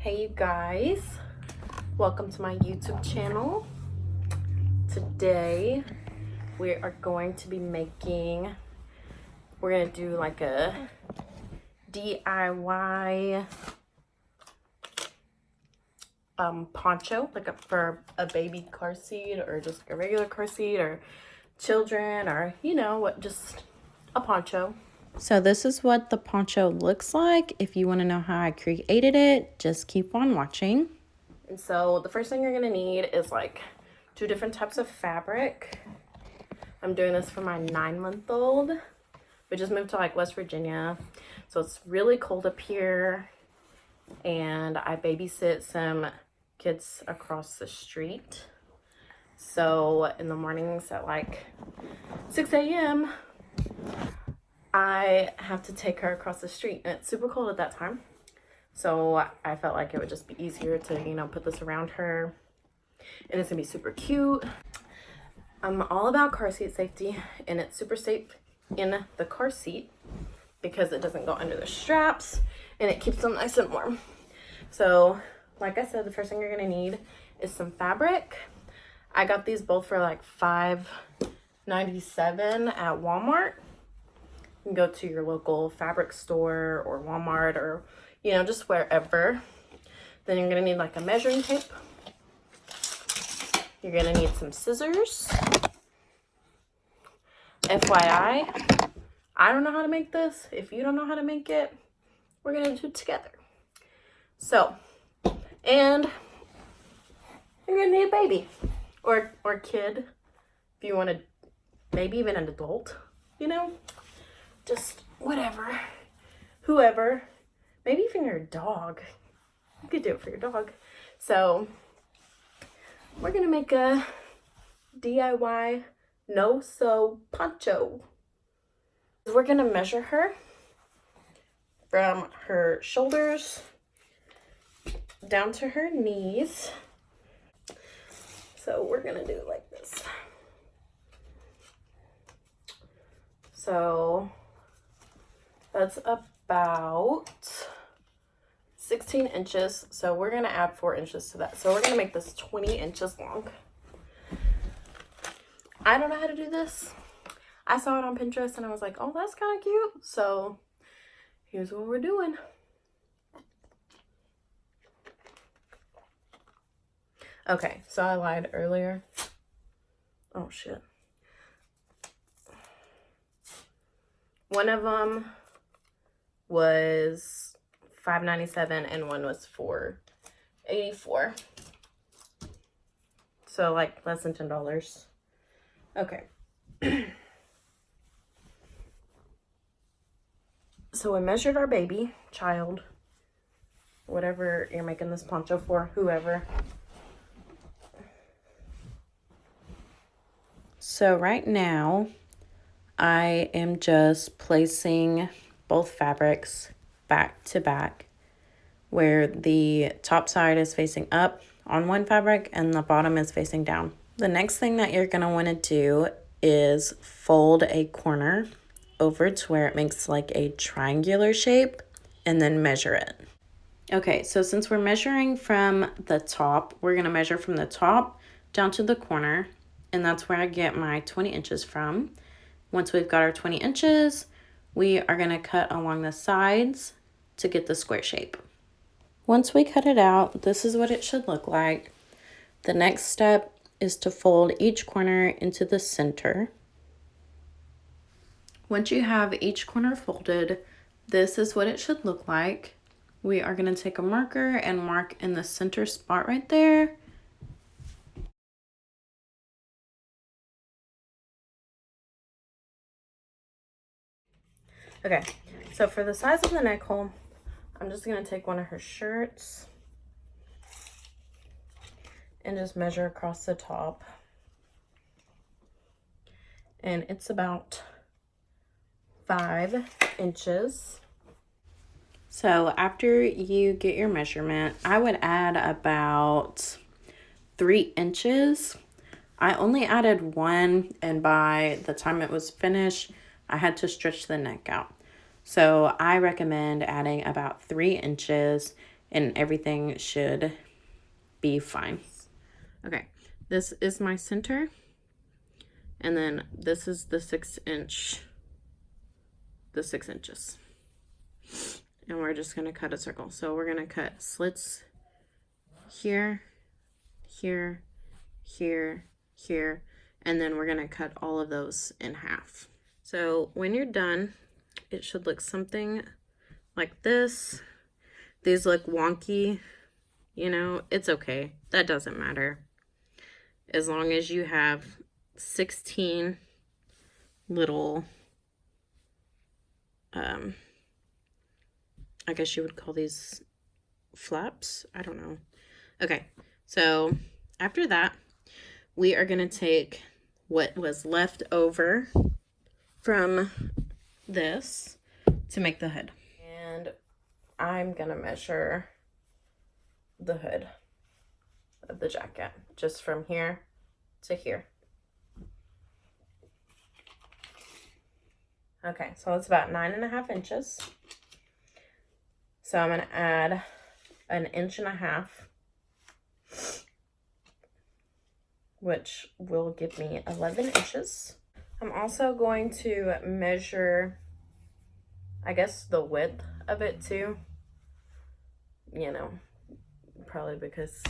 Hey you guys, welcome to my YouTube channel. Today we are going to be we're gonna do like a DIY poncho, like for a baby car seat or just a regular car seat or children or just a poncho. So this is what the poncho looks like. If you want to know how I created it, just keep on watching. And so the first thing you're gonna need is like 2 different types of fabric. I'm doing this for my 9-month-old. We just moved to like West Virginia, so it's really cold up here, and I babysit some kids across the street. So in the mornings at like 6 a.m. I have to take her across the street, and it's super cold at that time. So I felt like it would just be easier to, put this around her, and it's gonna be super cute. I'm all about car seat safety, and it's super safe in the car seat because it doesn't go under the straps and it keeps them nice and warm. So like I said, the first thing you're gonna need is some fabric. I got these both for like $5.97 at Walmart. You can go to your local fabric store or Walmart or just wherever. Then you're gonna need like a measuring tape. You're gonna need some scissors. FYI, I don't know how to make this. If you don't know how to make it, we're gonna do it together. So, and you're gonna need a baby or kid if you want to, maybe even an adult, just whatever, whoever, maybe even your dog. You could do it for your dog. So we're gonna make a DIY No Sew Poncho. We're gonna measure her from her shoulders down to her knees. So we're gonna do it like this. So that's about 16 inches. So we're gonna add 4 inches to that. So we're gonna make this 20 inches long. I don't know how to do this. I saw it on Pinterest and I was like, oh, that's kind of cute. So here's what we're doing. Okay, so I lied earlier. Oh shit. One of them was $5.97 and one was $4.84. So like less than $10. Okay. So we measured our baby, child, whatever you're making this poncho for, whoever. So right now, I am just placing both fabrics back to back, where the top side is facing up on one fabric and the bottom is facing down. The next thing that you're gonna wanna do is fold a corner over to where it makes like a triangular shape and then measure it. Okay, so since we're measuring from the top, we're gonna measure from the top down to the corner, and that's where I get my 20 inches from. Once we've got our 20 inches, we are gonna cut along the sides to get the square shape. Once we cut it out, this is what it should look like. The next step is to fold each corner into the center. Once you have each corner folded, this is what it should look like. We are going to take a marker and mark in the center spot right there. Okay, so for the size of the neck hole, I'm just going to take one of her shirts and just measure across the top. And it's about 5 inches. So after you get your measurement, I would add about 3 inches. I only added 1, and by the time it was finished, I had to stretch the neck out. So I recommend adding about 3 inches and everything should be fine. Okay, this is my center, and then this is the 6 inches. And we're just going to cut a circle. So we're going to cut slits here, here, here, here, and then we're going to cut all of those in half. So when you're done, it should look something like this. These look wonky, you know, it's okay. That doesn't matter. As long as you have 16 little, I guess you would call these flaps. I don't know. Okay, so after that, we are going to take what was left over from this to make the hood. And I'm going to measure the hood of the jacket just from here to here. Okay, so it's about 9.5 inches. So I'm going to add 1.5 inches, which will give me 11 inches. I'm also going to measure, I guess, the width of it too. You know, probably because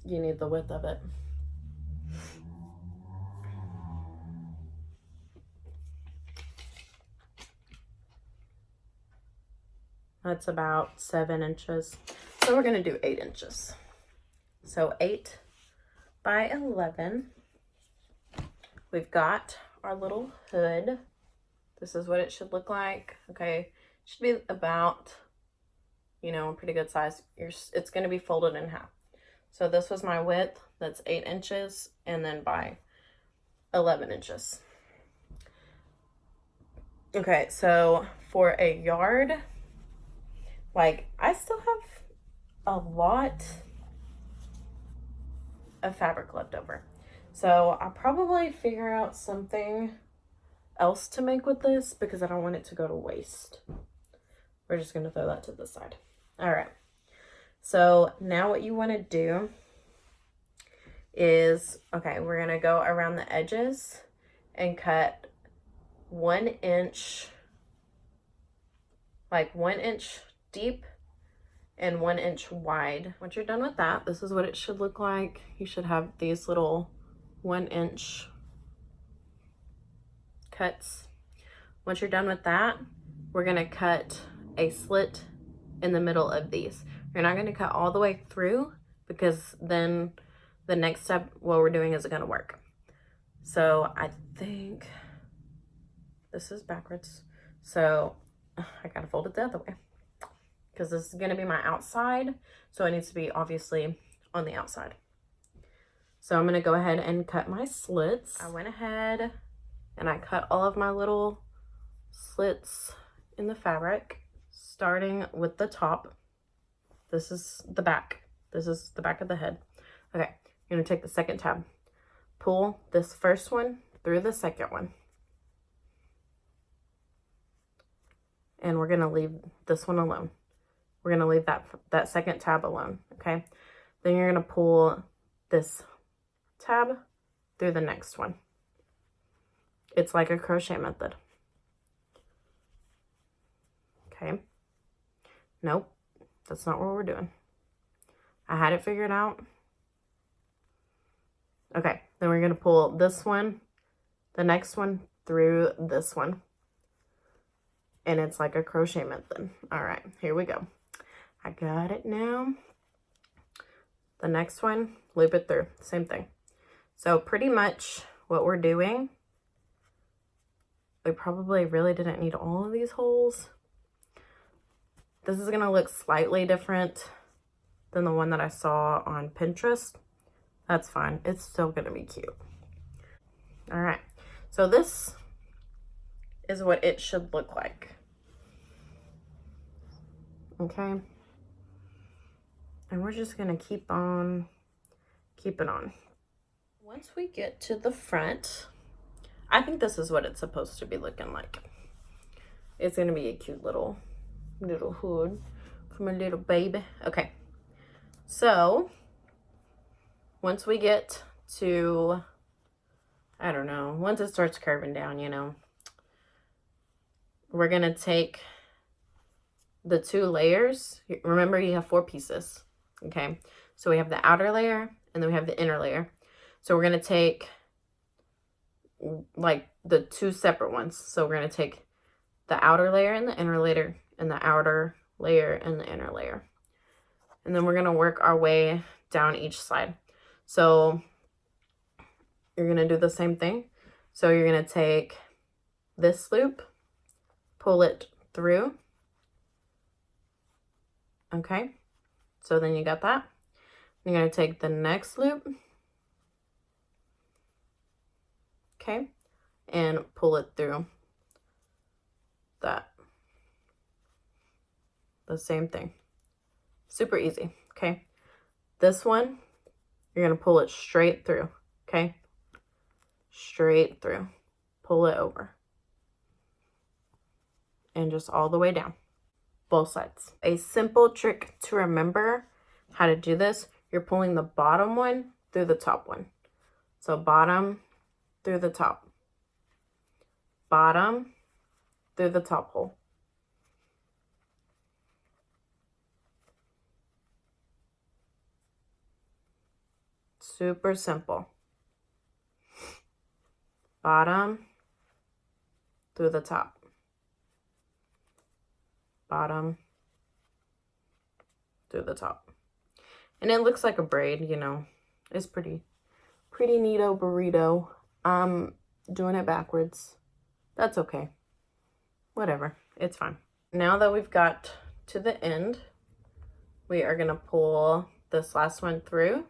you need the width of it. That's about 7 inches. So we're going to do 8 inches. So 8 by 11. We've got our little hood. This is what it should look like. Okay, it should be about, you know, a pretty good size. It's going to be folded in half. So this was my width. That's 8 inches, and then by 11 inches. Okay, so for a yard, like, I still have a lot of fabric left over. So I'll probably figure out something else to make with this because I don't want it to go to waste. We're just going to throw that to the side. All right. So now what you want to do is, okay, we're going to go around the edges and cut 1 inch, like 1 inch deep and 1 inch wide. Once you're done with that, this is what it should look like. You should have these little 1 inch cuts. Once you're done with that, we're going to cut a slit in the middle of these. You're not going to cut all the way through because then the next step, what we're doing, isn't going to work. So I think this is backwards. So I got to fold it the other way because this is going to be my outside. So it needs to be obviously on the outside. So I'm going to go ahead and cut my slits. I went ahead and I cut all of my little slits in the fabric, starting with the top. This is the back. This is the back of the head. Okay, you're going to take the second tab. Pull this first one through the second one. And we're going to leave this one alone. We're going to leave that second tab alone, okay? Then you're going to pull this tab through the next one. It's like a crochet method. Okay. Nope, that's not what we're doing. I had it figured out. Okay, then we're going to pull this one, the next one, through this one. And it's like a crochet method. All right, here we go. I got it now. The next one, loop it through, same thing. So pretty much what we're doing, we probably really didn't need all of these holes. This is gonna look slightly different than the one that I saw on Pinterest. That's fine, it's still gonna be cute. All right, so this is what it should look like. Okay. And we're just gonna keep on keeping on. Once we get to the front, I think this is what it's supposed to be looking like. It's gonna be a cute little hood from a little baby. Okay, so once we get to, I don't know, once it starts curving down, you know, we're gonna take the 2 layers. Remember, you have 4 pieces. Okay, so we have the outer layer and then we have the inner layer. So we're gonna take like the 2 separate ones. So we're gonna take the outer layer and the inner layer, and the outer layer and the inner layer, and then we're gonna work our way down each side. So you're gonna do the same thing. So you're gonna take this loop, pull it through. Okay, so then you got that. You're gonna take the next loop, okay, and pull it through that. The same thing. Super easy, okay? This one, you're gonna pull it straight through, okay? Straight through. Pull it over. And just all the way down. Both sides. A simple trick to remember how to do this, you're pulling the bottom one through the top one. So bottom through the top. Bottom through the top hole. Super simple. Bottom through the top. Bottom through the top. And it looks like a braid, you know. It's pretty neato burrito. I'm doing it backwards. That's okay. Whatever. It's fine. Now that we've got to the end, we are going to pull this last one through.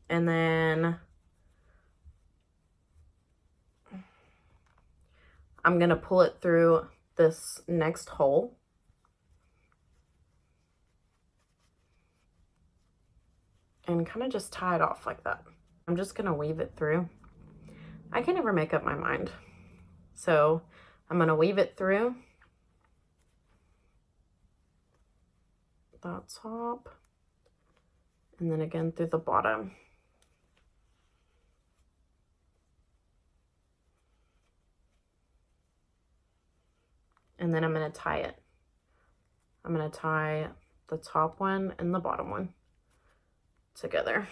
And then I'm going to pull it through this next hole. And kind of just tie it off like that. I'm just going to weave it through. I can never make up my mind. So I'm going to weave it through that top. And then again through the bottom. And then I'm going to tie it. I'm going to tie the top one and the bottom one together.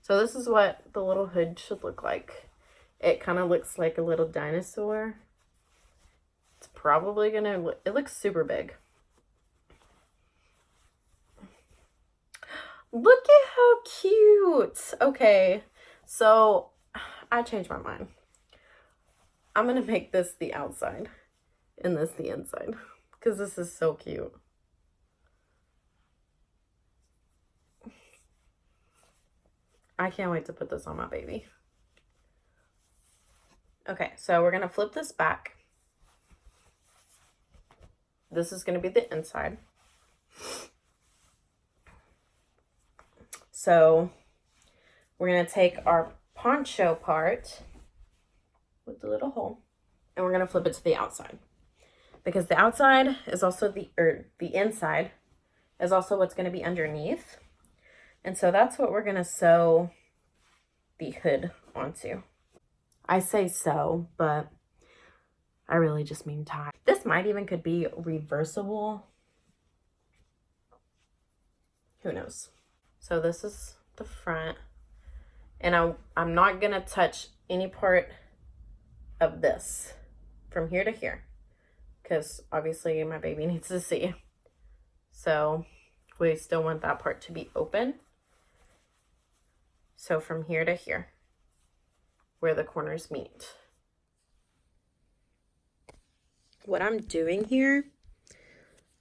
So this is what the little hood should look like. It kind of looks like a little dinosaur. It's probably gonna look, it looks super big. Look at how cute. Okay, so I changed my mind. I'm gonna make this the outside and this the inside because this is so cute. I can't wait to put this on my baby. Okay, so we're gonna flip this back. This is gonna be the inside. So we're gonna take our poncho part with the little hole and we're gonna flip it to the outside. Because the outside is also the inside is also what's gonna be underneath. And so that's what we're gonna sew the hood onto. I say sew, but I really just mean tie. This might even could be reversible. Who knows? So this is the front. And I'm not gonna touch any part of this from here to here. Because obviously my baby needs to see. So we still want that part to be open. So from here to here, where the corners meet. What I'm doing here,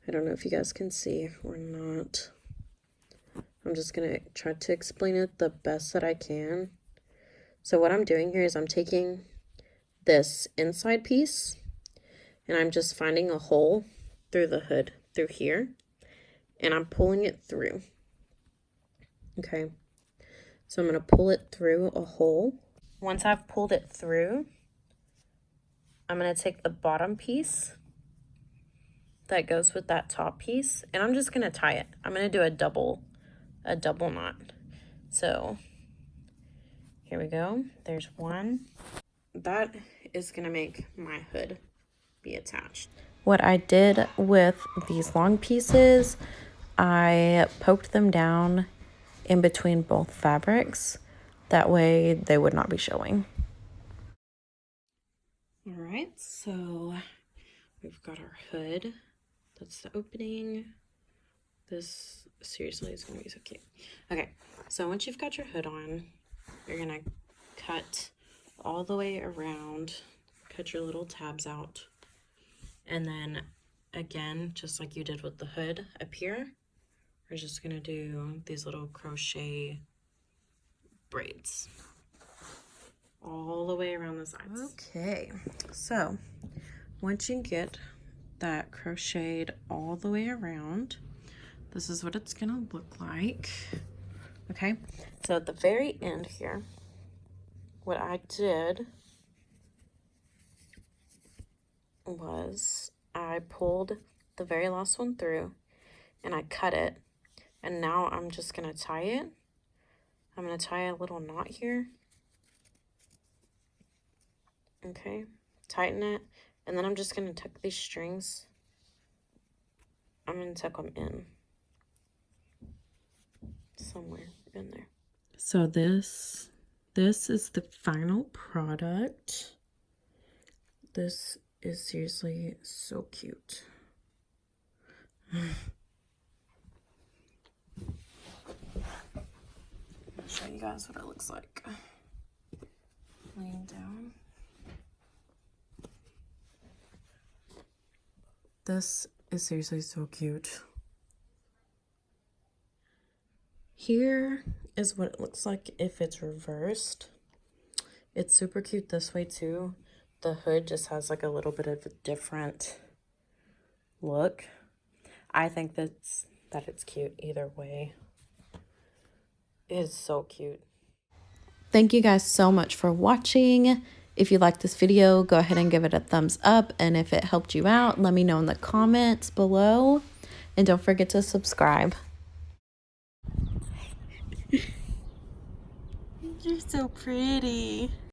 I don't know if you guys can see or not. I'm just gonna try to explain it the best that I can. So what I'm doing here is I'm taking this inside piece and I'm just finding a hole through the hood, through here, and I'm pulling it through. Okay. So I'm going to pull it through a hole. Once I've pulled it through, I'm going to take the bottom piece that goes with that top piece, and I'm just gonna tie it. I'm gonna do a double knot. So here we go. There's one. That is gonna make my hood be attached. What I did with these long pieces, I poked them down in between both fabrics. That way they would not be showing. All right, so we've got our hood. That's the opening. This seriously is gonna be so cute. Okay, so once you've got your hood on, you're gonna cut all the way around, cut your little tabs out, and then again, just like you did with the hood up here, we're just gonna do these little crochet braids all the way around the sides. Okay, so once you get that crocheted all the way around, this is what it's gonna look like. Okay, so at the very end here, what I did was I pulled the very last one through and I cut it, and now I'm just gonna tie it. I'm gonna tie a little knot here. Okay, tighten it, and then I'm just gonna tuck these strings. I'm gonna tuck them in somewhere in there. So this is the final product. This is seriously so cute. I'll show you guys what it looks like laying down. This is seriously so cute. Here is what it looks like if it's reversed. It's super cute this way too. The hood just has like a little bit of a different look. I think that it's cute either way. It is so cute. Thank you guys so much for watching. If you liked this video, go ahead and give it a thumbs up. And if it helped you out, let me know in the comments below. And don't forget to subscribe. You're so pretty.